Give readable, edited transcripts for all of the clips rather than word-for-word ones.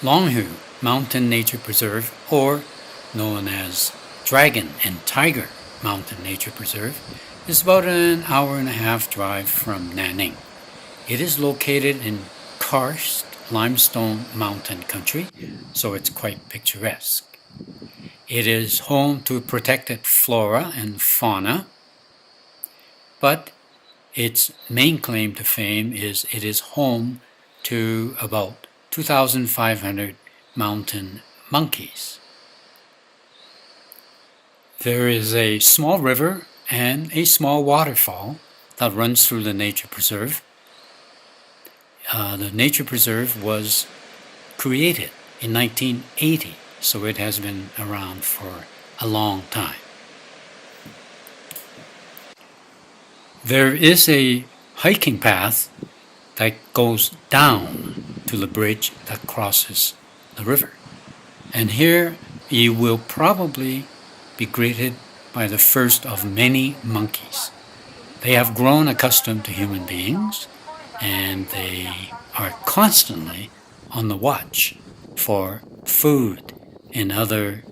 Longhu Mountain Nature Preserve, or known as Dragon and Tiger Mountain Nature Preserve, is about an hour and a half drive from Nanning. It is located in karst limestone mountain country, so it's quite picturesque. It is home to protected flora and fauna, but its main claim to fame is it is home to about 2,500 mountain monkeys. There is a small river and a small waterfall that runs through the nature preserve. The nature preserve was created in 1980, so it has been around for a long time. There is a hiking path that goes down to the bridge that crosses the river. And here you will probably be greeted by the first of many monkeys. They have grown accustomed to human beings, and they are constantly on the watch for food and other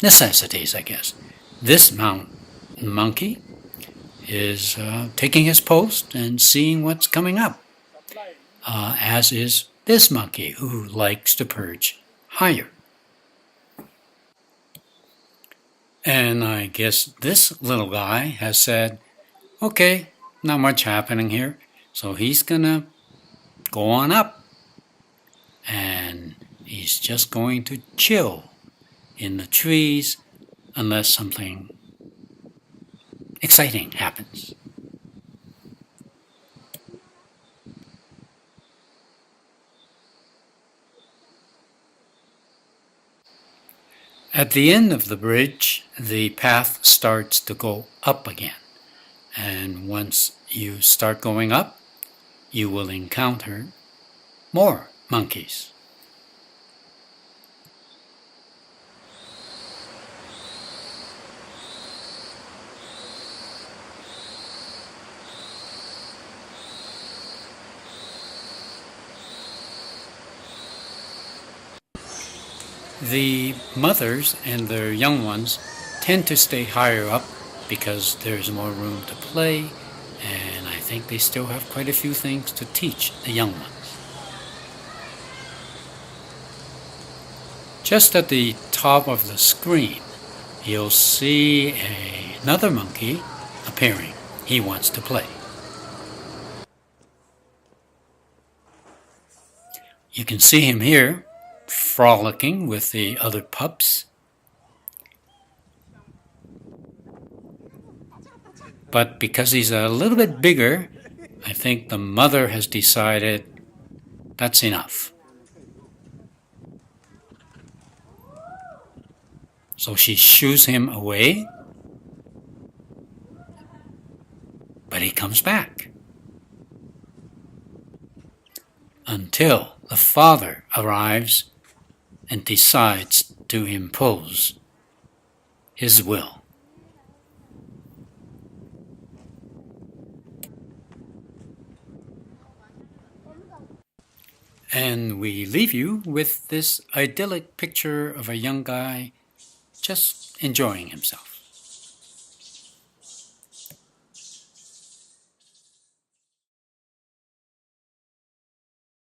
necessities, I guess. This mountain monkey is taking his post and seeing what's coming up, as is this monkey who likes to perch higher. And I guess this little guy has said, okay, not much happening here, so he's gonna go on up, and he's just going to chill in the trees unless something exciting happens. At the end of the bridge, the path starts to go up again. And once you start going up, you will encounter more monkeys. The mothers and their young ones tend to stay higher up because there's more room to play, and I think they still have quite a few things to teach the young ones. Just at the top of the screen, you'll see another monkey appearing. He wants to play. You can see him here, frolicking with the other pups. But because he's a little bit bigger, I think the mother has decided that's enough. So she shoos him away, but he comes back until the father arrives and decides to impose his will. And we leave you with this idyllic picture of a young guy just enjoying himself.